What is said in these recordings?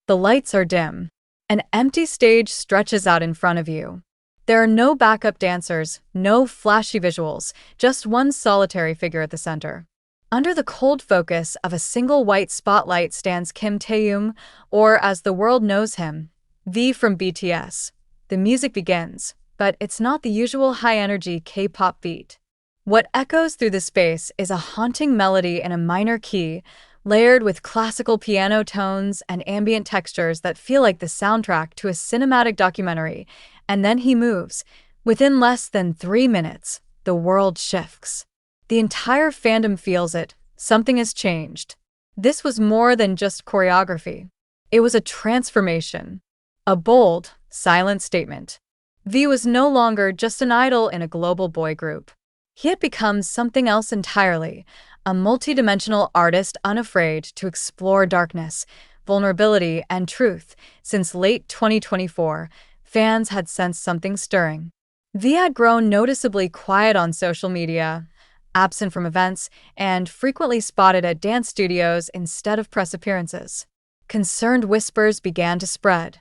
The lights are dim. An empty stage stretches out in front of you. There are no backup dancers, no flashy visuals, just one solitary figure at the center. Under the cold focus of a single white spotlight stands Kim Taehyung, or as the world knows him, V from BTS. The music begins, but it's not the usual high-energy K-pop beat. What echoes through the space is a haunting melody in a minor key, layered with classical piano tones and ambient textures that feel like the soundtrack to a cinematic documentary. And then he moves. Within less than 3 minutes, the world shifts. The entire fandom feels it. Something has changed. This was more than just choreography. It was a transformation. A bold, silent statement. V was no longer just an idol in a global boy group. He had become something else entirely, a multidimensional artist unafraid to explore darkness, vulnerability, and truth. Since late 2024, fans had sensed something stirring. V had grown noticeably quiet on social media, absent from events, and frequently spotted at dance studios instead of press appearances. Concerned whispers began to spread.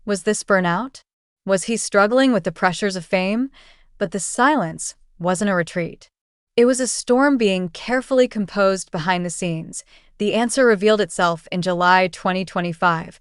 Was this burnout? Was he struggling with the pressures of fame? But the silence wasn't a retreat. It was a storm being carefully composed behind the scenes. The answer revealed itself in July 2025,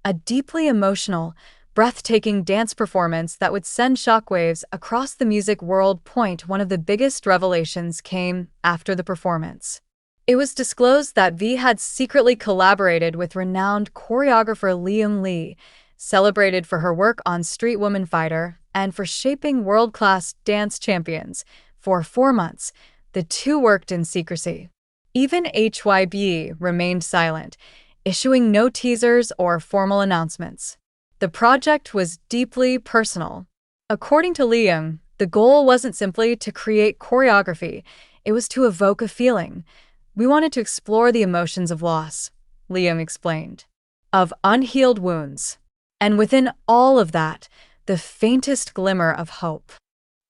a deeply emotional, breathtaking dance performance that would send shockwaves across the music world. One of the biggest revelations came after the performance. It was disclosed that V had secretly collaborated with renowned choreographer Leung Lee, celebrated for her work on Street Woman Fighter and for shaping world-class dance champions. For 4 months, the two worked in secrecy. Even HYB remained silent, issuing no teasers or formal announcements. The project was deeply personal. According to Leung, the goal wasn't simply to create choreography, it was to evoke a feeling. We wanted to explore the emotions of loss, Leung explained, of unhealed wounds. And within all of that, the faintest glimmer of hope.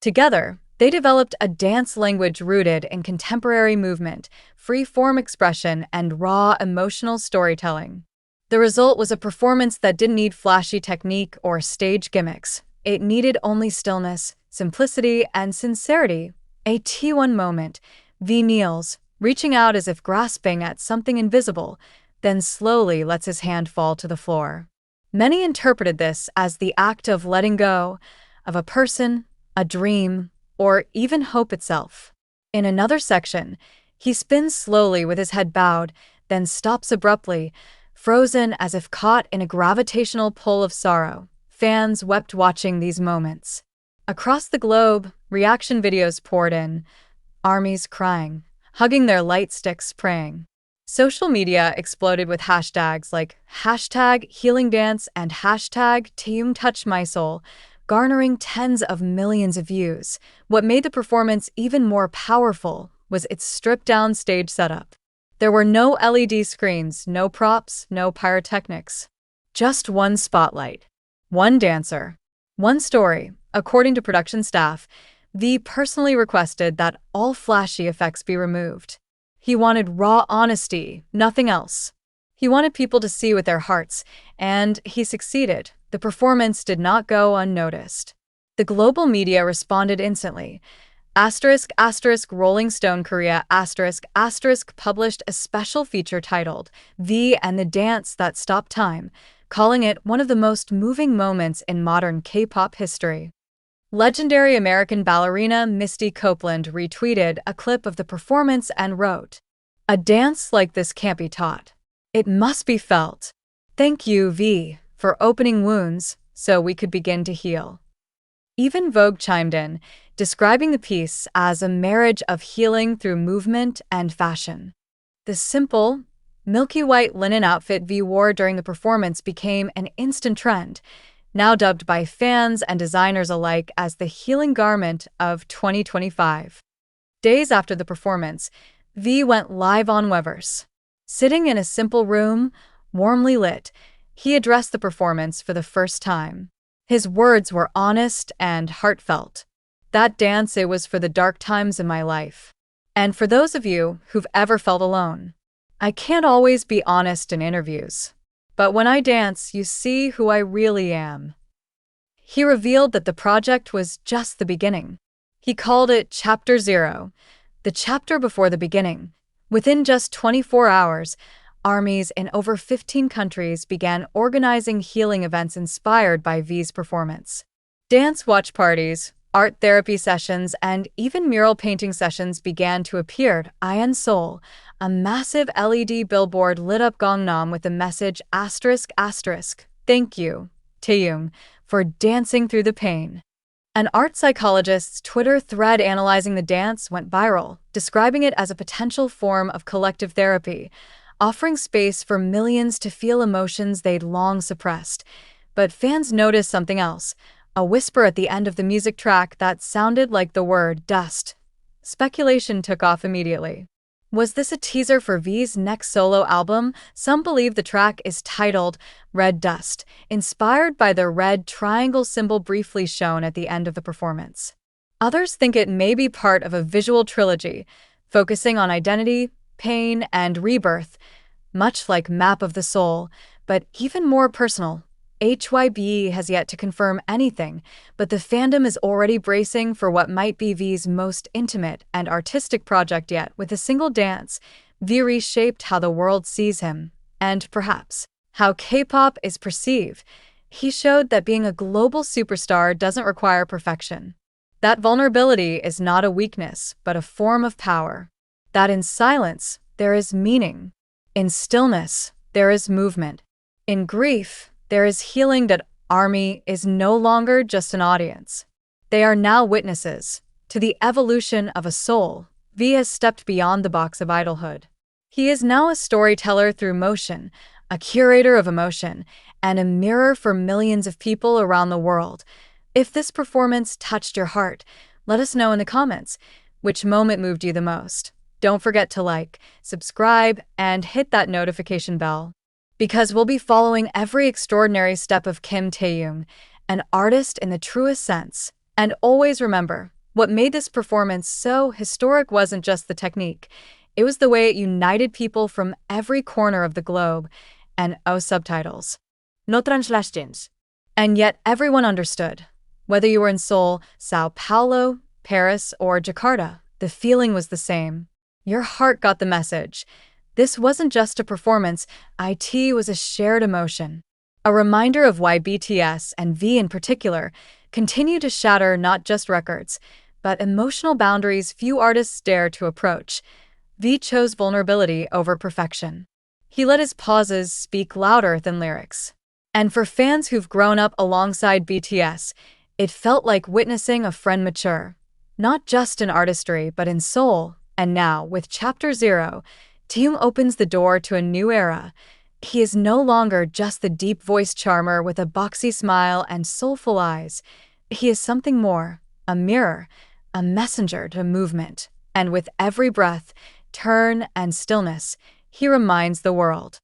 Together, they developed a dance language rooted in contemporary movement, free-form expression, and raw emotional storytelling. The result was a performance that didn't need flashy technique or stage gimmicks. It needed only stillness, simplicity, and sincerity. A T1 moment. V kneels, reaching out as if grasping at something invisible, then slowly lets his hand fall to the floor. Many interpreted this as the act of letting go, of a person, a dream, or even hope itself. In another section, he spins slowly with his head bowed, then stops abruptly, frozen as if caught in a gravitational pull of sorrow. Fans wept watching these moments. Across the globe, reaction videos poured in, armies crying, hugging their light sticks praying. Social media exploded with hashtags like #HealingDance and #TaehyungTouchMySoul, garnering tens of millions of views. What made the performance even more powerful was its stripped-down stage setup. There were no LED screens, no props, no pyrotechnics. Just one spotlight, one dancer, one story. According to production staff, V personally requested that all flashy effects be removed. He wanted raw honesty, nothing else. He wanted people to see with their hearts, and he succeeded. The performance did not go unnoticed. The global media responded instantly. Rolling Stone Korea published a special feature titled V and the Dance That Stopped Time, calling it one of the most moving moments in modern K-pop history. Legendary American ballerina Misty Copeland retweeted a clip of the performance and wrote, "A dance like this can't be taught. It must be felt. Thank you, V, for opening wounds so we could begin to heal." Even Vogue chimed in, describing the piece as a marriage of healing through movement and fashion. The simple, milky white linen outfit V wore during the performance became an instant trend, now dubbed by fans and designers alike as the healing garment of 2025. Days after the performance, V went live on Weverse. Sitting in a simple room, warmly lit, he addressed the performance for the first time. His words were honest and heartfelt. "That dance, it was for the dark times in my life. And for those of you who've ever felt alone. I can't always be honest in interviews. But when I dance, you see who I really am. He revealed that the project was just the beginning. He called it Chapter Zero, the chapter before the beginning. Within just 24 hours, armies in over 15 countries began organizing healing events inspired by V's performance. Dance watch parties, art therapy sessions, and even mural painting sessions began to appear. In Seoul, a massive LED billboard lit up Gangnam with the message "****Thank you, taehyung, for dancing through the pain." An art psychologist's Twitter thread analyzing the dance went viral, describing it as a potential form of collective therapy, offering space for millions to feel emotions they'd long suppressed. But fans noticed something else, a whisper at the end of the music track that sounded like the word dust. Speculation took off immediately. Was this a teaser for V's next solo album? Some believe the track is titled Red Dust, inspired by the red triangle symbol briefly shown at the end of the performance. Others think it may be part of a visual trilogy, focusing on identity, pain, and rebirth, much like Map of the Soul, but even more personal. HYBE has yet to confirm anything, but the fandom is already bracing for what might be V's most intimate and artistic project yet. With a single dance, V reshaped how the world sees him, and perhaps how K-pop is perceived. He showed that being a global superstar doesn't require perfection. That vulnerability is not a weakness, but a form of power. That in silence, there is meaning. In stillness, there is movement. In grief, there is healing. That ARMY is no longer just an audience. They are now witnesses to the evolution of a soul. V has stepped beyond the box of idolhood. He is now a storyteller through motion, a curator of emotion, and a mirror for millions of people around the world. If this performance touched your heart, let us know in the comments which moment moved you the most. Don't forget to like, subscribe, and hit that notification bell, because we'll be following every extraordinary step of Kim Taehyung, an artist in the truest sense. And always remember, what made this performance so historic wasn't just the technique, it was the way it united people from every corner of the globe. And subtitles. No translations. And yet everyone understood. Whether you were in Seoul, Sao Paulo, Paris, or Jakarta, the feeling was the same. Your heart got the message. This wasn't just a performance, it was a shared emotion. A reminder of why BTS, and V in particular, continue to shatter not just records, but emotional boundaries few artists dare to approach. V chose vulnerability over perfection. He let his pauses speak louder than lyrics. And for fans who've grown up alongside BTS, it felt like witnessing a friend mature, not just in artistry but in soul. And now, with Chapter Zero, Taehyung opens the door to a new era. He is no longer just the deep-voiced charmer with a boxy smile and soulful eyes. He is something more, a mirror, a messenger to movement. And with every breath, turn, and stillness, he reminds the world